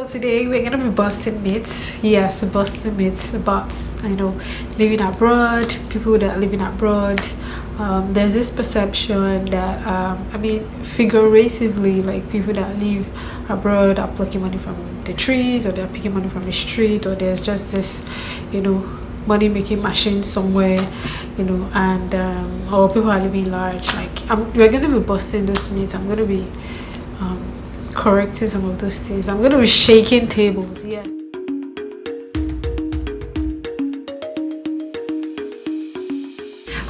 So today we're gonna be busting myths. Yes, busting myths about living abroad, people that are living abroad. There's this perception that figuratively, like people that live abroad are plucking money from the trees, or they're picking money from the street, or there's just this, you know, money making machine somewhere, and or people are living large. We're gonna be busting those myths. I'm gonna be correcting some of those things. I'm gonna be shaking tables. Yeah.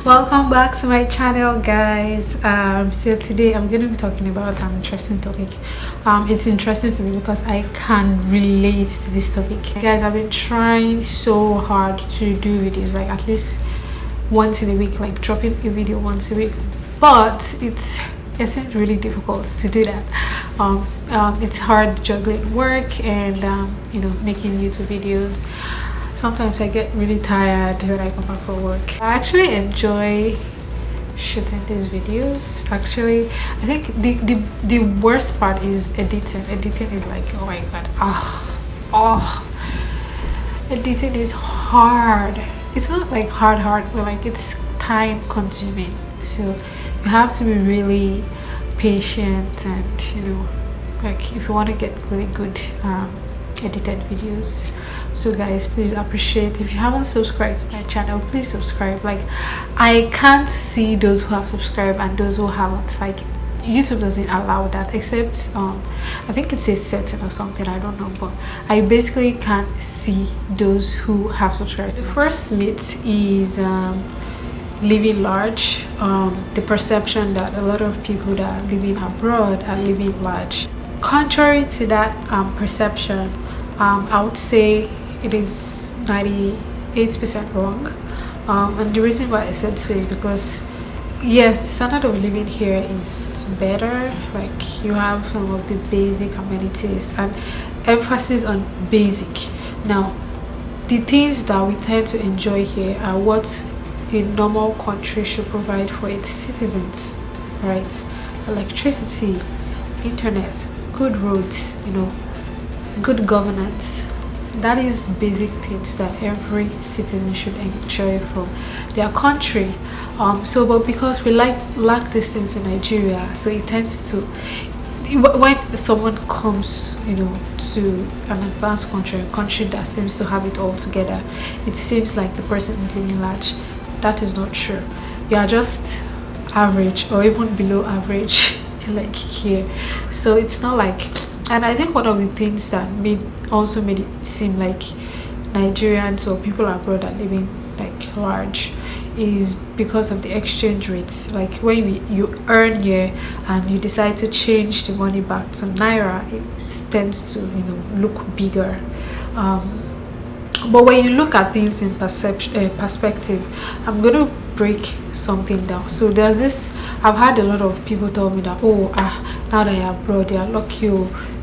Welcome back to my channel, guys. So today I'm gonna be talking about an interesting topic. It's interesting to me because I can relate to this topic. Guys, I've been trying so hard to do videos, like at least once in a week, like dropping a video once a week, but it's really difficult to do that. It's hard juggling work and making YouTube videos. Sometimes I get really tired when I come back from work. I actually enjoy shooting these videos. Actually, I think the worst part is editing. Editing is like, oh my god, editing is hard. It's not like hard, but like it's time consuming. So you have to be really patient, and like if you want to get really good edited videos. So guys, please appreciate, if you haven't subscribed to my channel, please subscribe. Like, I can't see those who have subscribed and those who haven't. Like, YouTube doesn't allow that, except I think it's a setting or something, I don't know, but I basically can't see those who have subscribed. The first myth is living large. The perception that a lot of people that are living abroad are living large. Contrary to that perception, I would say it is 98% wrong. And the reason why I said so is because, yes, the standard of living here is better. Like, you have some of the basic amenities, and emphasis on basic. Now, the things that we tend to enjoy here are what a normal country should provide for its citizens, right? Electricity, internet, good roads, good governance. That is basic things that every citizen should enjoy from their country. But because we lack these things in Nigeria, so it tends to, when someone comes to an advanced country, a country that seems to have it all together, it seems like the person is living large. That is not true. You are just average or even below average like here. So it's not like, and I think one of the things that made it seem like Nigerians or people abroad are living like large is because of the exchange rates. Like, when you earn here and you decide to change the money back to naira, it tends to look bigger. But when you look at things in perspective, I'm gonna break something down. So there's this, I've had a lot of people tell me that, now that you're abroad, you're lucky,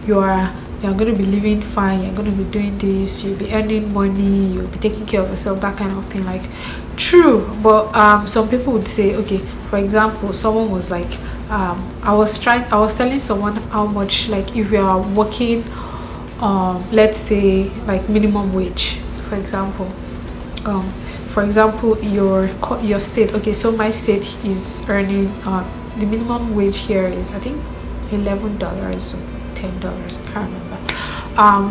you're going to be living fine, you're going to be doing this, you'll be earning money, you'll be taking care of yourself, that kind of thing. Like, true, but some people would say, okay, for example, someone was like, I was telling someone how much, like, if you are working let's say like minimum wage, for example, your state. Okay, so my state is earning the minimum wage here is, I think, $11 or $10, I can't remember.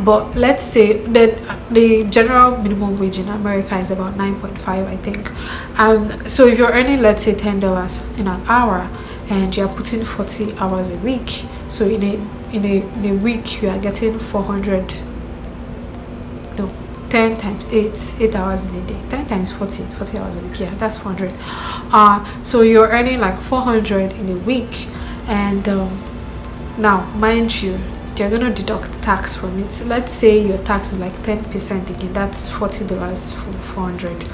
But let's say that the general minimum wage in America is about 9.5, I think. And so if you're earning, let's say, $10 in an hour, and you're putting 40 hours a week, so in a week you are getting 400, no, 10 times 8 hours in a day, 10 times 40 hours a week, yeah, that's 400. So you're earning like 400 in a week, and now, mind you, they're gonna deduct tax from it. Let's say your tax is like 10% again, that's $40 for 400.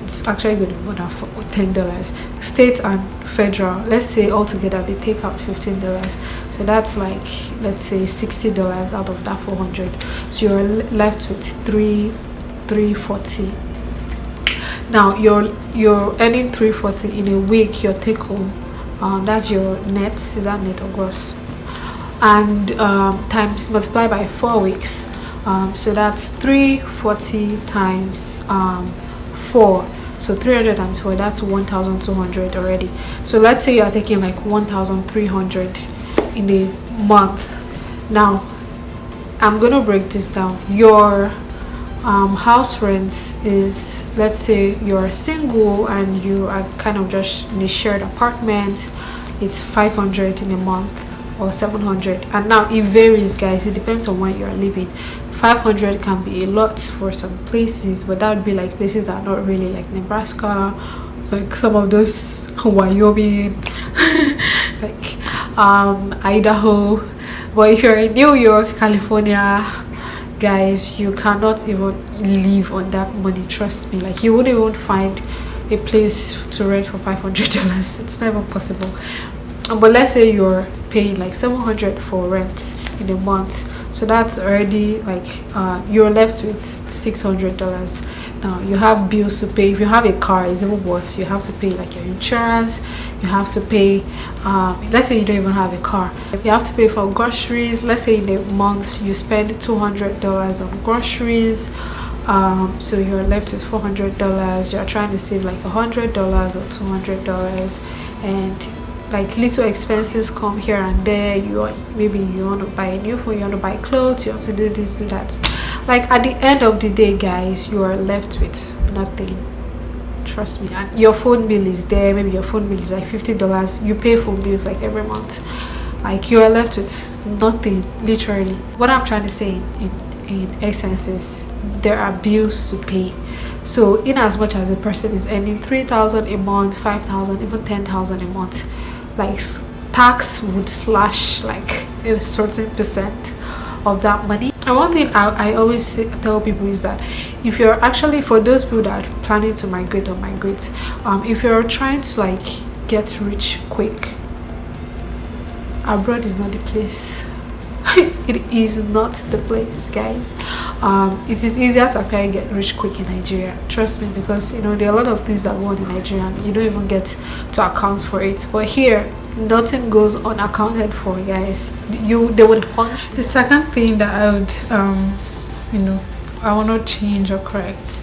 It's actually going to be more than $10. State and federal, let's say altogether they take out $15, so that's like, let's say, $60 out of that 400. So you're left with 340. Now you're earning 340 in a week. Your take home, that's your net. Is that net or gross? and times multiply by 4 weeks. So that's 340 times 4. So 300 times 4, that's 1,200 already. So let's say you are taking like 1,300 in a month. Now I'm gonna break this down. Your house rent is, let's say you're single and you are kind of just in a shared apartment, it's 500 in a month or 700. And now it varies, guys, it depends on where you're living. 500 can be a lot for some places, but that would be like places that are not really like Nebraska, like some of those Wyoming, like Idaho. But if you're in New York, California, guys, you cannot even live on that money. Trust me, like you wouldn't even find a place to rent for $500. It's never possible. But let's say you're paying like 700 for rent in a month, so that's already like you're left with $600. Now you have bills to pay. If you have a car, it's even worse. You have to pay like your insurance, you have to pay let's say you don't even have a car, you have to pay for groceries. Let's say in a month you spend $200 on groceries, so you're left with $400. You're trying to save like $100 or $200, and like little expenses come here and there. Maybe you want to buy a new phone, you want to buy clothes, you want to do this, do that. Like at the end of the day, guys, you are left with nothing. Trust me. And your phone bill is there. Maybe your phone bill is like $50. You pay phone bills like every month. Like you are left with nothing, literally. What I'm trying to say in essence is there are bills to pay. So in as much as a person is earning 3,000 a month, 5,000, even 10,000 a month, like tax would slash like a certain percent of that money. And one thing I always tell people is that if you're actually, for those people that are planning to migrate or migrate, if you're trying to like get rich quick, abroad is not the place. It is not the place, guys. It is easier to actually get rich quick in Nigeria, trust me, because there are a lot of things that go on in Nigeria and you don't even get to account for it. But here, nothing goes unaccounted for, guys. They would punch. The second thing that I would I want to change or correct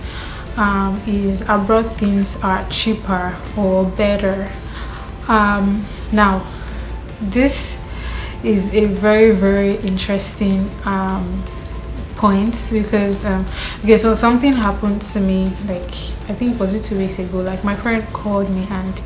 is abroad things are cheaper or better. Now this is a very, very interesting point, because okay, so something happened to me, like I think was it 2 weeks ago. Like my friend called me, and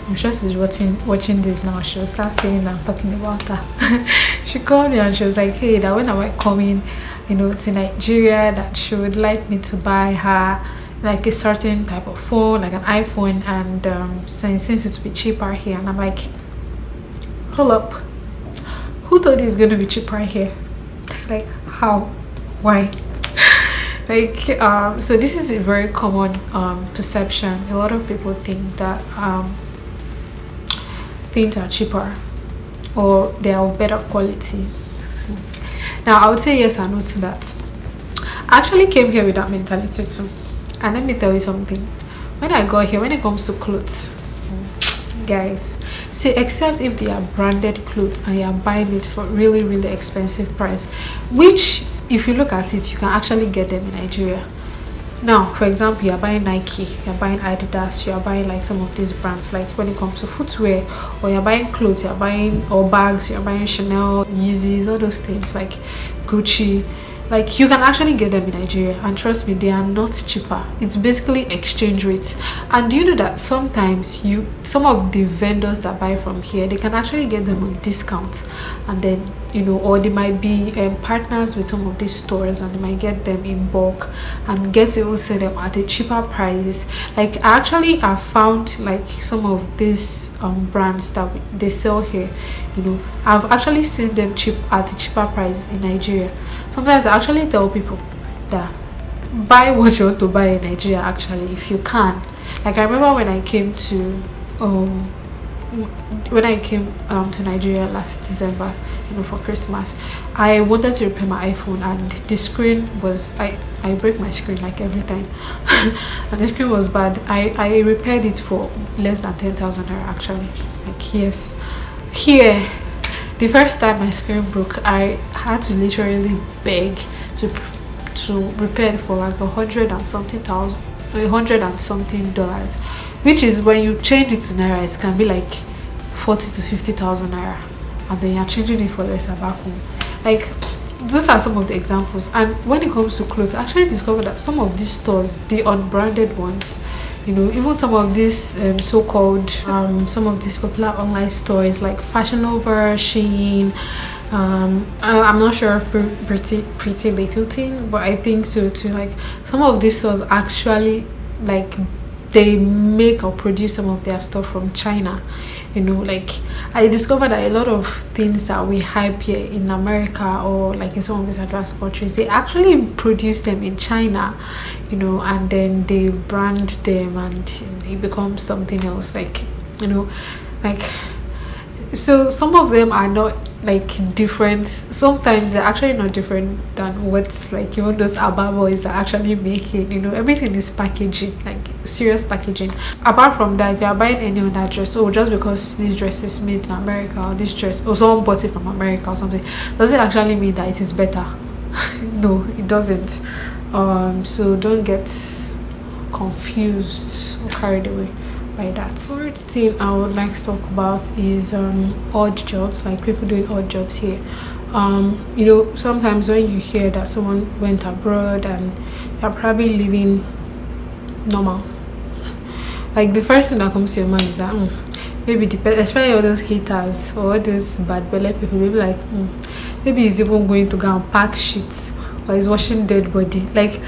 I'm sure she's watching this now. She'll start saying that I'm talking about her. She called me and she was like, hey, that when am I coming to Nigeria, that she would like me to buy her like a certain type of phone, like an iPhone, and since it would be cheaper here. And I'm like, hold up, who thought it's going to be cheaper here? Like how? Why? Like so this is a very common perception. A lot of people think that things are cheaper or they are of better quality. Now I would say yes and no to that. I actually came here with that mentality too, and let me tell you something. When I got here, when it comes to clothes, guys, see, except if they are branded clothes and you are buying it for really, really expensive price, which if you look at it, you can actually get them in Nigeria. Now, for example, you're buying Nike, you're buying Adidas, you're buying like some of these brands, like when it comes to footwear, or you're buying clothes, you're buying, or bags, you're buying Chanel, Yeezys, all those things, like Gucci. Like you can actually get them in Nigeria, and trust me, they are not cheaper. It's basically exchange rates. And do you know that sometimes some of the vendors that buy from here, they can actually get them on discounts, and then or they might be partners with some of these stores, and they might get them in bulk and get to even sell them at a cheaper price. Like I actually have found like some of these brands that they sell here, I've actually seen them cheap at a cheaper price in Nigeria. Sometimes I actually tell people that buy what you want to buy in Nigeria, actually, if you can. Like I remember when I came to Nigeria last December, for Christmas, I wanted to repair my iPhone, and the screen was, I break my screen like every time. And the screen was bad. I repaired it for less than 10,000 naira, actually. Like yes, here The first time my screen broke, I had to literally beg to to repair it for like 100 and something thousand, 100 and something dollars, which is when you change it to naira, it can be like 40 to 50,000 naira, and then you're changing it for less back home. Like those are some of the examples. And when it comes to clothes, I actually discovered that some of these stores, the unbranded ones, even some of these so-called some of these popular online stores like Fashion Nova, Shein, I'm not sure if pretty little thing, but I think so too. Like some of these stores actually, like, they make or produce some of their stuff from China. Like I discovered that a lot of things that we hype here in America or like in some of these advanced countries, they actually produce them in China, and then they brand them and it becomes something else. Like so some of them are not like different. Sometimes they're actually not different than what's like even those Abba boys are actually making. Everything is packaging, like serious packaging. Apart from that, if you are buying any other dress, just because this dress is made in America, or this dress or someone bought it from America or something, does it actually mean that it is better? No, it doesn't. So don't get confused or carried away by that. Third thing I would like to talk about is odd jobs, like people doing odd jobs here. Sometimes when you hear that someone went abroad and they're probably living normal, like the first thing that comes to your mind is that maybe especially all those haters or all those bad belly people, maybe like maybe he's even going to go and pack shit or he's washing dead body. Like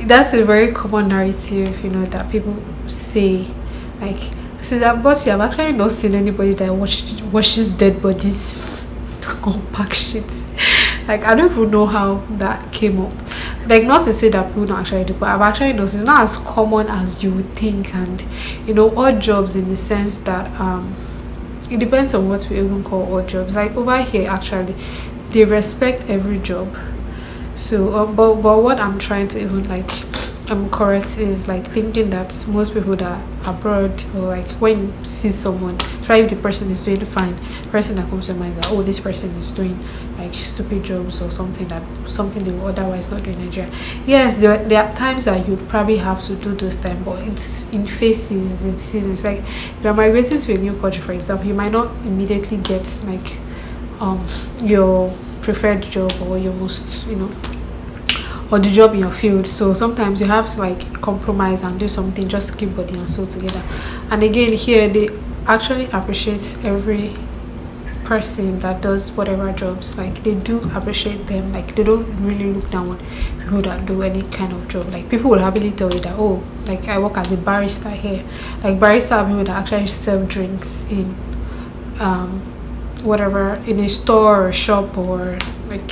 that's a very common narrative, that people say. Like since I've got here, I've actually not seen anybody that washes dead bodies or pack shit. Like I don't even know how that came up. Like not to say that people don't actually do, but I've actually noticed it's not as common as you would think. And odd jobs in the sense that it depends on what we even call odd jobs. Like over here, actually, they respect every job. So, but what I'm trying to even like correct is like thinking that most people that are abroad, or like when you see someone, try if the person is doing fine, the person that comes to mind is that this person is doing like stupid jobs or something they would otherwise not do in Nigeria. Yes, there are times that you probably have to do those things, but it's in phases, it's in seasons. Like if you're migrating to a new country, for example, you might not immediately get like your preferred job or your most or the job in your field. So sometimes you have to like compromise and do something just to keep body and soul together. And again, here they actually appreciate every person that does whatever jobs. Like they do appreciate them. Like they don't really look down on people that do any kind of job. Like people will happily tell you that like I work as a barista here. Like barista are people that actually serve drinks in whatever, in a store or shop or like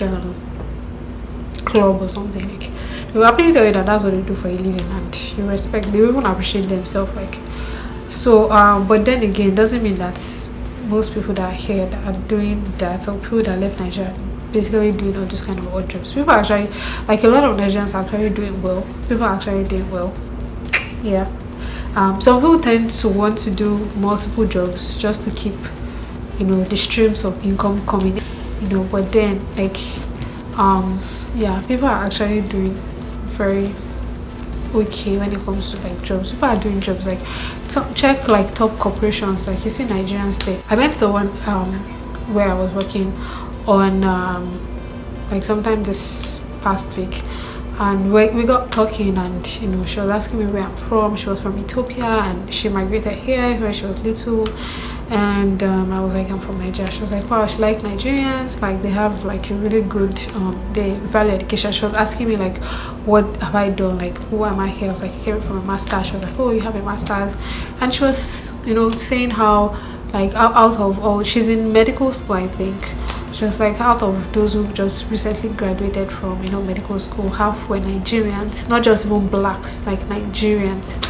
club or something. Like they will happily tell you that that's what they do for a living, and you respect, they even appreciate themselves. Like so but then again, doesn't mean that most people that are here that are doing that, or people that left Nigeria basically doing all those kind of odd jobs. People are actually, like a lot of Nigerians are actually doing well. People are actually doing well. Yeah. Some people tend to want to do multiple jobs just to keep the streams of income coming, but then like yeah, people are actually doing very okay when it comes to like jobs. People are doing jobs like check like top corporations, like you see Nigerians there. I met someone where I was working on like sometime this past week, and we got talking, and she was asking me where I'm from. She was from Ethiopia and she migrated here when she was little. And I was like, I'm from Nigeria. She was like, wow, she like Nigerians, like they have like a really good they value education. She was asking me like, what have I done, like who am I here? I was like, I came from a master's. She was like, oh, you have a master's. And she was saying how like out of all, she's in medical school, I think. She was like, out of those who just recently graduated from medical school, half were Nigerians, not just even blacks, like Nigerians,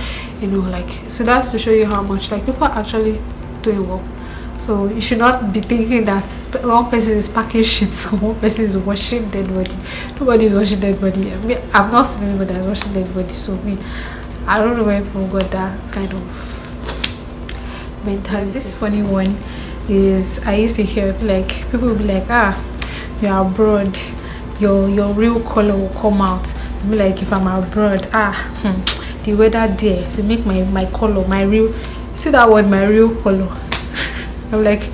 like, so that's to show you how much like people are actually doing well. So you should not be thinking that one person is packing shit, so one person is washing dead body. Nobody is washing dead body. I mean, I've not seen anybody that's washing dead body. So I don't know where people got that kind of mentality. This funny one is I used to hear like people will be like, you're abroad, your real color will come out. Be like, if I'm abroad, the weather there to make my color, my real, see that word, my real color. I'm like,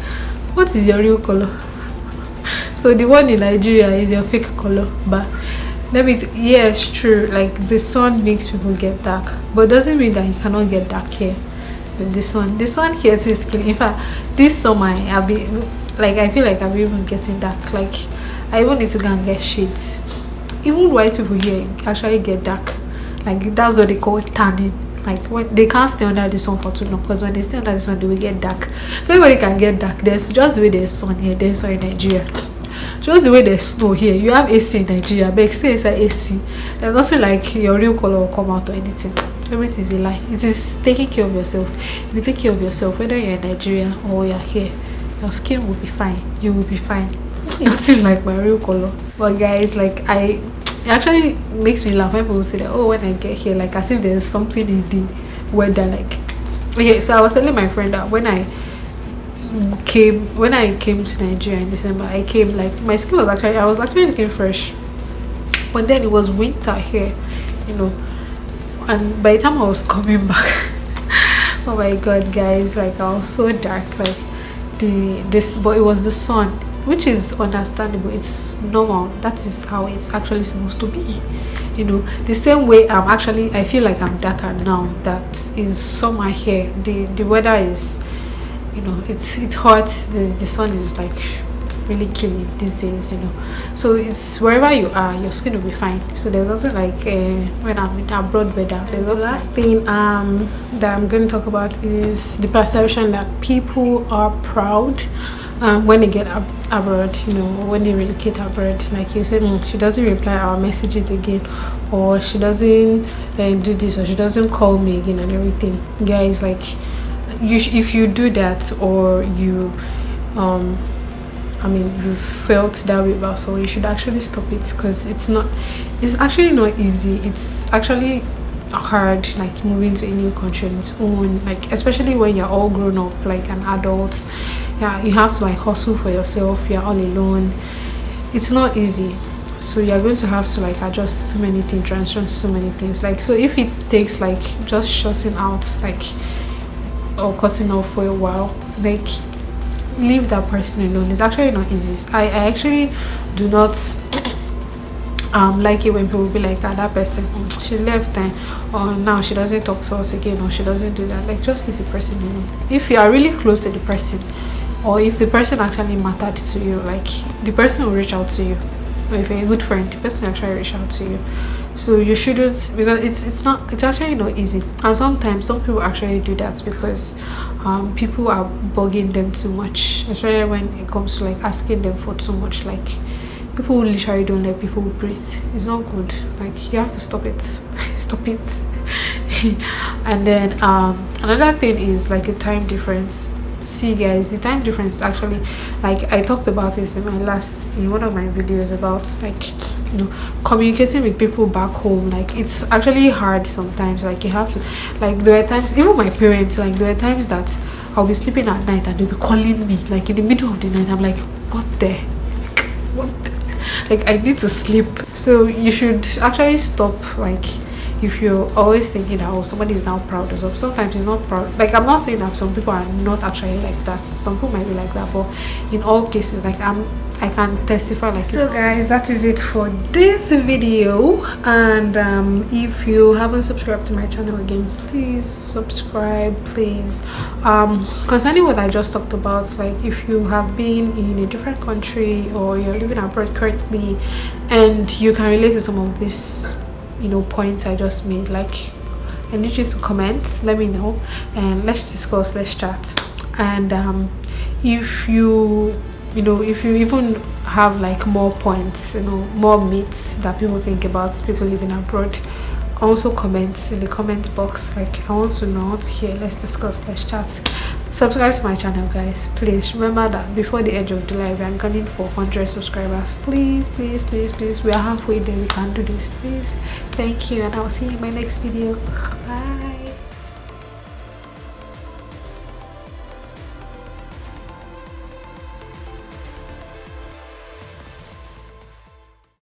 what is your real color? So the one in Nigeria is your fake color. But yeah, it's true, like the sun makes people get dark, but doesn't mean that you cannot get dark here with the sun here too is killing. In fact, this summer I'll be like, I feel like I'm even getting dark. Like I even need to go and get shades. Even white people here actually get dark. Like that's what they call tanning. Like when they can't stay under the sun for too long, because when they stay under the sun they will get dark. So everybody can get dark. There's just the way there's sun here, there's sun in Nigeria. Just the way there's snow here. You have AC in Nigeria, but stay inside AC. There's nothing like your real color will come out or anything. Everything is a lie. It is taking care of yourself. If you take care of yourself, whether you're in Nigeria or you're here, your skin will be fine. You will be fine. Nothing like my real color. But guys, like it actually makes me laugh when people say that, oh, when I get here, like as if there's something in the weather. Like, okay, so I was telling my friend that when I came to Nigeria in December, I came like my skin was I was actually looking fresh, but then it was winter here, and by the time I was coming back, oh my god, guys, like I was so dark. Like but it was the sun, which is understandable. It's normal. That is how it's actually supposed to be. The same way I feel like I'm darker now. That is summer here. The weather is, it's hot. The sun is like really killing these days. So it's wherever you are, your skin will be fine. So there's also like when I'm in abroad weather. The last thing that I'm going to talk about is the perception that people are proud when they get abroad, when they relocate abroad. Like you said, she doesn't reply our messages again, or she doesn't do this, or she doesn't call me again and everything. Guys, like if you do that, or you you felt that way about someone, you should actually stop it, because it's actually not easy. It's actually hard, like moving to a new country on its own, like especially when you're all grown up, like an adult. Yeah, you have to like hustle for yourself. You're all alone. It's not easy. So you're going to have to like adjust so many things, transition so many things. Like, so if it takes like just shutting out, like, or cutting off for a while, like leave that person alone. It's actually not easy. I actually do not like it when people be like, that person, she left, or now she doesn't talk to us again, or she doesn't do that. Like, just leave the person alone. If you are really close to the person, or if the person actually mattered to you, like the person will reach out to you. Or if you're a good friend, the person will actually reach out to you. So you shouldn't, because it's actually not easy. And sometimes some people actually do that because people are bugging them too much, especially when it comes to like asking them for too much. Like, people literally don't let people breathe. It's not good. Like, you have to stop it. Stop it. And then another thing is like a time difference. See guys, the time difference actually, like I talked about this in one of my videos about like communicating with people back home. Like, it's actually hard sometimes. Like, you have to, like, there were times, even my parents, like there were times that I'll be sleeping at night and they'll be calling me like in the middle of the night. I'm like, what the like, I need to sleep. So you should actually stop. Like, if you're always thinking that, oh, somebody is now proud of something, sometimes it's not proud. Like, I'm not saying that some people are not actually like that. Some people might be like that, but in all cases, like I can testify like this. So guys, that is it for this video. And if you haven't subscribed to my channel again, please subscribe, please. Concerning what I just talked about, like if you have been in a different country or you're living abroad currently and you can relate to some of this points I just made, like, I need you to comment, let me know, and let's discuss, let's chat. And if you even have like more points, more myths that people think about people living abroad, also comment in the comment box. Like, I want to know what's here. Let's discuss, let's chat. Subscribe to my channel, guys. Please remember that before the end of July we are gunning for 100 subscribers. Please, please, please, please. We are halfway there. We can do this, please. Thank you, and I'll see you in my next video. Bye.